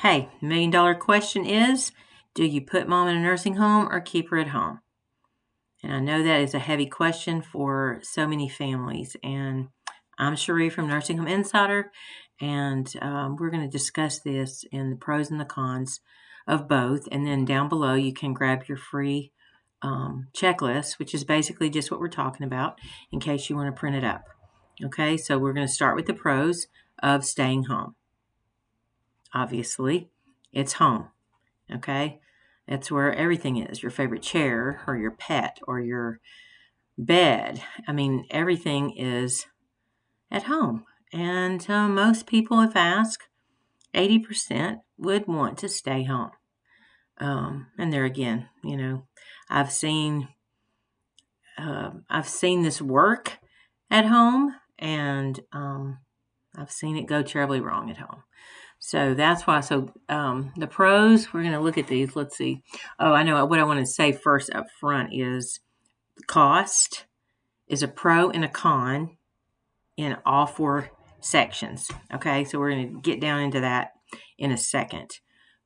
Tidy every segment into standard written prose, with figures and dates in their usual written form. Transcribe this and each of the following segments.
Hey, $1 million question is, do you put mom in a nursing home or keep her at home? And I know that is a heavy question for so many families. And I'm Cherie from Nursing Home Insider, and we're going to discuss this in the pros and the cons of both. And then down below, you can grab your free checklist, which is basically just what we're talking about in case you want to print it up. Okay, so we're going to start with the pros of staying home. Obviously, it's home. Okay, that's where everything is, your favorite chair or your pet or your bed. I mean, everything is at home. And most people, if asked, 80% would want to stay home. And there again, I've seen this work at home, and I've seen it go terribly wrong at home. So that's why. So the pros, we're going to look at these. Let's see. Oh, I know what I want to say first up front is cost is a pro and a con in all four sections. Okay, so we're going to get down into that in a second.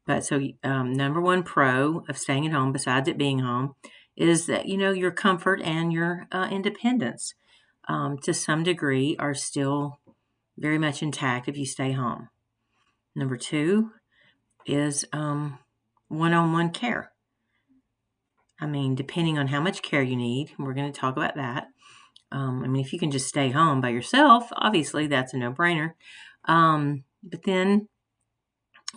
But so number one pro of staying at home, besides it being home, is that, your comfort and your independence to some degree are still very much intact if you stay home. Number two is one-on-one care. I mean, depending on how much care you need, we're going to talk about that. If you can just stay home by yourself, obviously that's a no-brainer. But then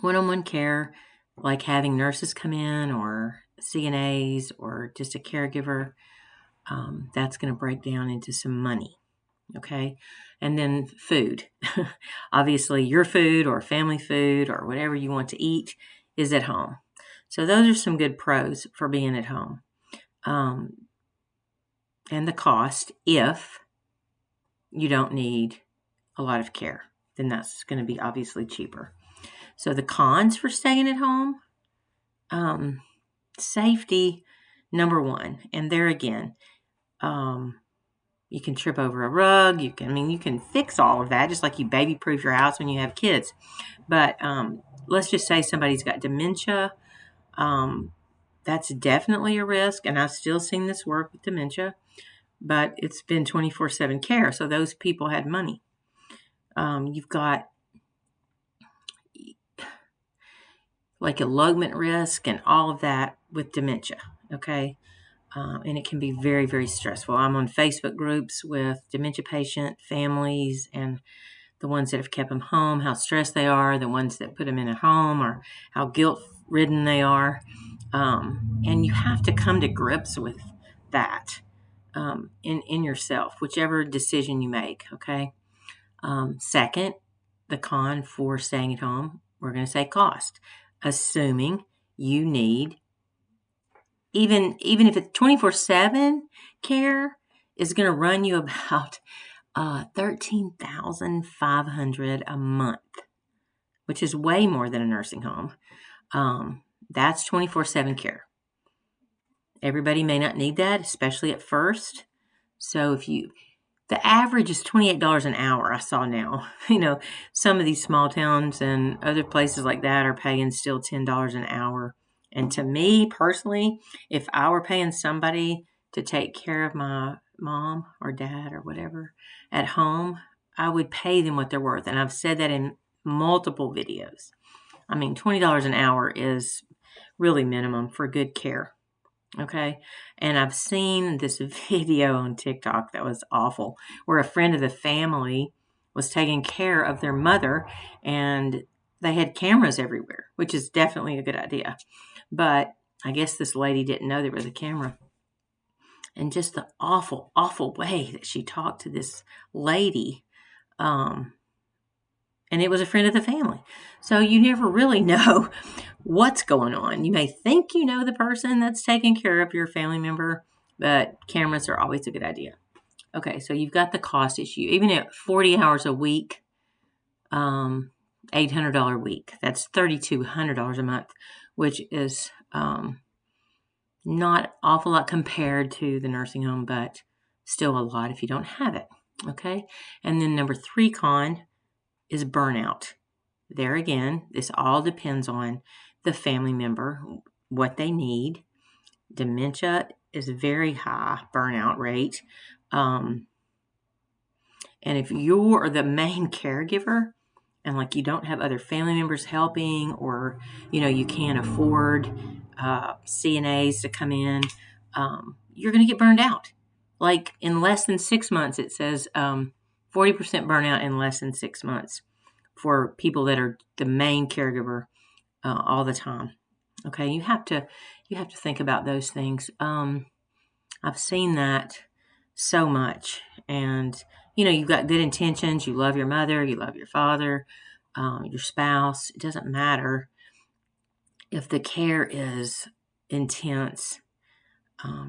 one-on-one care, like having nurses come in or CNAs or just a caregiver, that's going to break down into some money. Okay. And then food. Obviously, your food or family food or whatever you want to eat is at home. So those are some good pros for being at home. And the cost, if you don't need a lot of care, then that's going to be obviously cheaper. So the cons for staying at home, safety, number one. And there again, you can trip over a rug. You can fix all of that, just like you baby-proof your house when you have kids. But let's just say somebody's got dementia. That's definitely a risk, and I've still seen this work with dementia. But it's been 24/7 care, so those people had money. You've got like elopement risk and all of that with dementia, okay? And it can be very, very stressful. I'm on Facebook groups with dementia patient families and the ones that have kept them home, how stressed they are, the ones that put them in a home, or how guilt-ridden they are. And you have to come to grips with that in yourself, whichever decision you make, okay? Second, the con for staying at home, we're going to say cost, assuming you need, even if it's 24/7 care, is going to run you about $13,500 a month, which is way more than a nursing home. That's 24/7 care. Everybody may not need that, especially at first. So the average is $28 an hour. I saw now, some of these small towns and other places like that are paying still $10 an hour. And to me personally, if I were paying somebody to take care of my mom or dad or whatever at home, I would pay them what they're worth. And I've said that in multiple videos. $20 an hour is really minimum for good care. Okay. And I've seen this video on TikTok that was awful, where a friend of the family was taking care of their mother and they had cameras everywhere, which is definitely a good idea. But I guess this lady didn't know there was a camera. And just the awful, awful way that she talked to this lady. And it was a friend of the family. So you never really know what's going on. You may think you know the person that's taking care of your family member, but cameras are always a good idea. Okay, so you've got the cost issue. Even at 40 hours a week, $800 a week, that's $3,200 a month, which is not awful lot compared to the nursing home, but still a lot if you don't have it. Okay, and then number three con is burnout. there again, this all depends on the family member, what they need. Dementia is a very high burnout rate. And if you're the main caregiver and like you don't have other family members helping, or, you can't afford CNAs to come in, you're going to get burned out. Like in less than 6 months, it says 40% burnout in less than 6 months for people that are the main caregiver all the time. Okay, you have to think about those things. I've seen that so much, and you've got good intentions. You love your mother, you love your father, your spouse. It doesn't matter if the care is intense.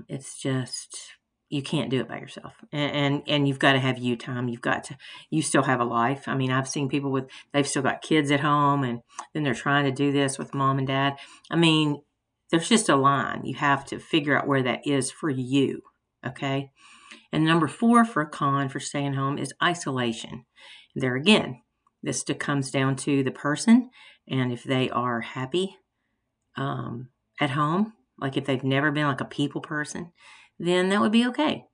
It's just you can't do it by yourself, and you've got to have you time. You still have a life. I mean, I've seen people they've still got kids at home, and then they're trying to do this with mom and dad. I mean, there's just a line. You have to figure out where that is for you. Okay. And number 4 for a con for staying home is isolation. There again, this comes down to the person, and if they are happy at home, like if they've never been like a people person, then that would be okay.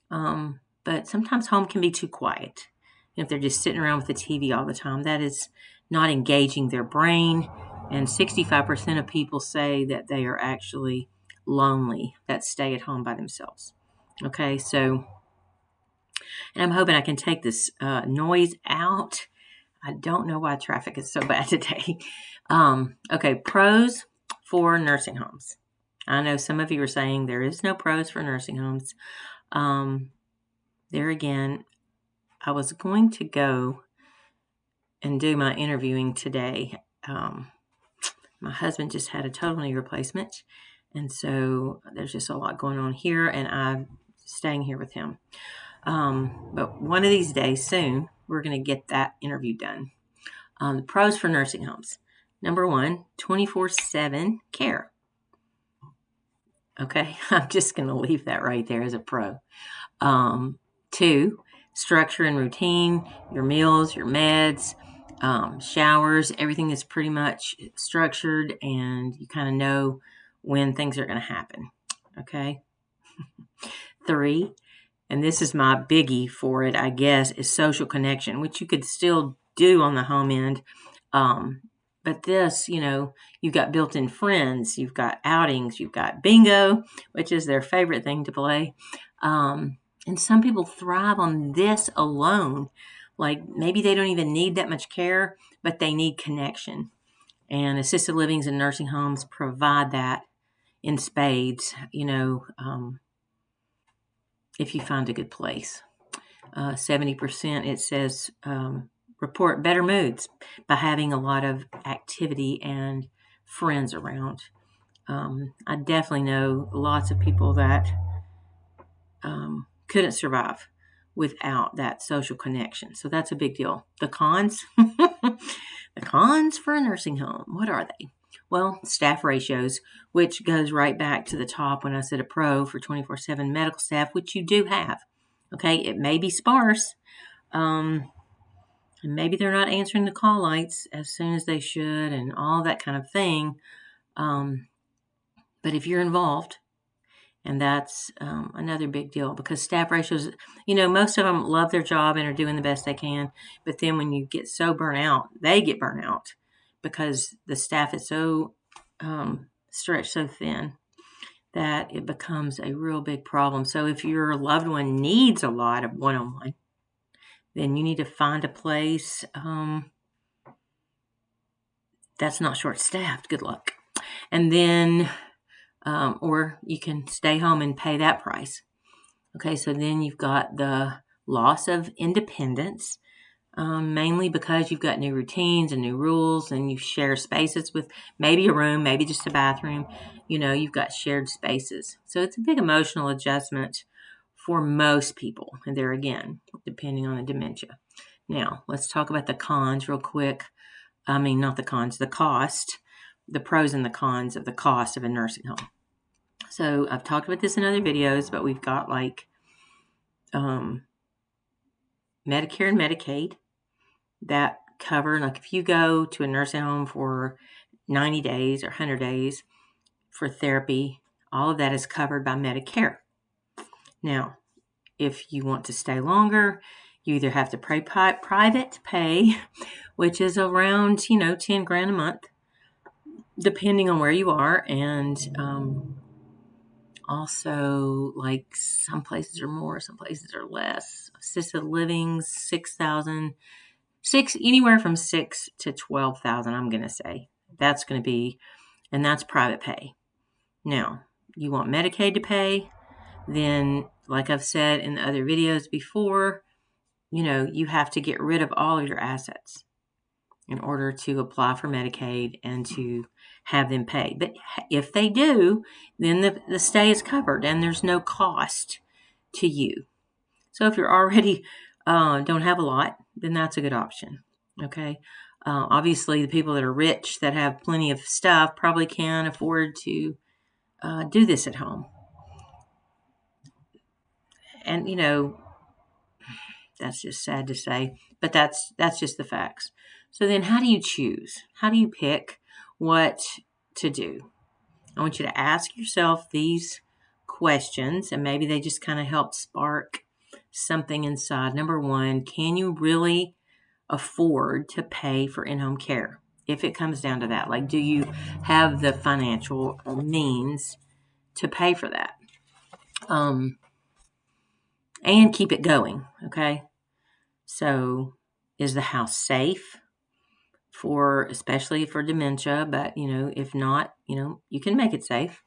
But sometimes home can be too quiet. If they're just sitting around with the TV all the time, that is not engaging their brain. And 65% of people say that they are actually lonely that stay at home by themselves. Okay, so, and I'm hoping I can take this noise out. I don't know why traffic is so bad today. Okay, pros for nursing homes. I know some of you are saying there is no pros for nursing homes. There again, I was going to go and do my interviewing today. My husband just had a total knee replacement, and so there's just a lot going on here, and I'm staying here with him. But one of these days soon, we're going to get that interview done. The pros for nursing homes. Number 1, 24/7 care. Okay, I'm just going to leave that right there as a pro. 2, structure and routine, your meals, your meds, showers, everything is pretty much structured, and you kind of know when things are going to happen. Okay. 3, and this is my biggie for it, I guess, is social connection, which you could still do on the home end. But this, you've got built-in friends, you've got outings, you've got bingo, which is their favorite thing to play. And some people thrive on this alone. Like maybe they don't even need that much care, but they need connection. And assisted livings and nursing homes provide that in spades, if you find a good place. 70%, it says, report better moods by having a lot of activity and friends around. I definitely know lots of people that couldn't survive without that social connection. So that's a big deal. The cons, the cons for a nursing home, what are they? Well, staff ratios, which goes right back to the top when I said a pro for 24/7 medical staff, which you do have. Okay, it may be sparse, and maybe they're not answering the call lights as soon as they should and all that kind of thing. But if you're involved, and that's another big deal, because staff ratios, most of them love their job and are doing the best they can. But then when you get so burnt out, they get burnt out because the staff is so stretched so thin that it becomes a real big problem. So if your loved one needs a lot of one-on-one, then you need to find a place that's not short-staffed. Good luck. And then, or you can stay home and pay that price. Okay, so then you've got the loss of independence, mainly because you've got new routines and new rules, and you share spaces with maybe a room, maybe just a bathroom. You've got shared spaces. So it's a big emotional adjustment for most people. And there again, depending on the dementia. Now, let's talk about the cons real quick. I mean, not the cons, the cost, the pros and the cons of the cost of a nursing home. So I've talked about this in other videos, but we've got like Medicare and Medicaid that covered. Like if you go to a nursing home for 90 days or 100 days for therapy, all of that is covered by Medicare. Now, if you want to stay longer, you either have to pay private pay, which is around, 10 grand a month, depending on where you are. And also, like, some places are more, some places are less. Assisted living, 6,000, anywhere from 6 to 12,000, I'm going to say. That's going to be, and that's private pay. Now, you want Medicaid to pay, then, like I've said in the other videos before, you have to get rid of all of your assets in order to apply for Medicaid and to have them pay. But if they do, then the stay is covered and there's no cost to you. So if you're already don't have a lot, then that's a good option. Okay. Obviously, the people that are rich that have plenty of stuff probably can afford to do this at home. And that's just sad to say, but that's just the facts. So then how do you choose? How do you pick what to do? I want you to ask yourself these questions, and maybe they just kind of help spark something inside. Number one, can you really afford to pay for in-home care? If it comes down to that, like, do you have the financial means to pay for that? And keep it going, okay? So, is the house safe especially for dementia? But, if not, you can make it safe.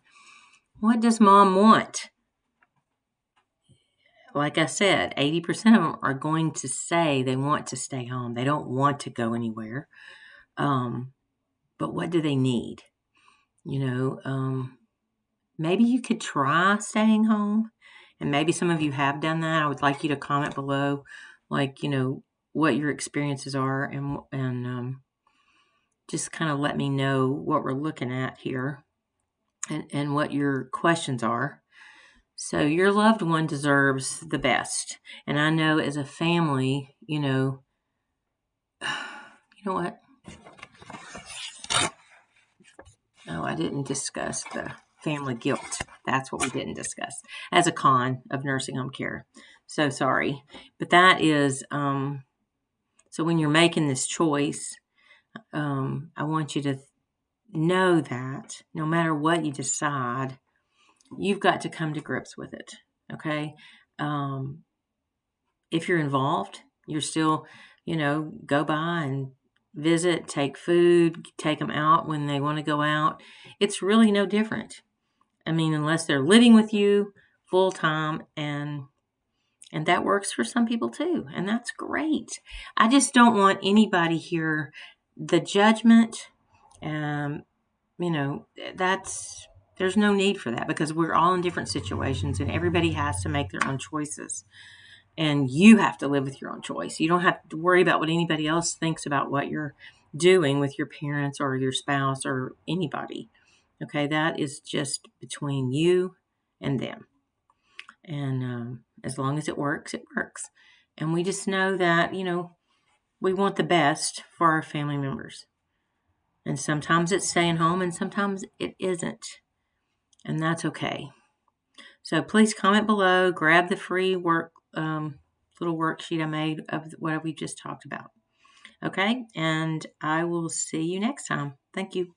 What does mom want? Like I said, 80% of them are going to say they want to stay home. They don't want to go anywhere. But what do they need? Maybe you could try staying home. And maybe some of you have done that. I would like you to comment below, like, what your experiences are, and just kind of let me know what we're looking at here and what your questions are. So your loved one deserves the best. And I know as a family, you know what? No, I didn't discuss the family guilt. That's what we didn't discuss as a con of nursing home care. So sorry. But that is, so when you're making this choice, I want you to know that no matter what you decide, you've got to come to grips with it. Okay. If you're involved, you're still, go by and visit, take food, take them out when they want to go out. It's really no different. I mean, unless they're living with you full time, and that works for some people too, and that's great. I just don't want anybody here, the judgment, there's no need for that, because we're all in different situations and everybody has to make their own choices. And you have to live with your own choice. You don't have to worry about what anybody else thinks about what you're doing with your parents or your spouse or anybody. Okay, that is just between you and them. And as long as it works, it works. And we just know that, we want the best for our family members. And sometimes it's staying home and sometimes it isn't. And that's okay. So please comment below, grab the free little worksheet I made of what we just talked about. Okay, and I will see you next time. Thank you.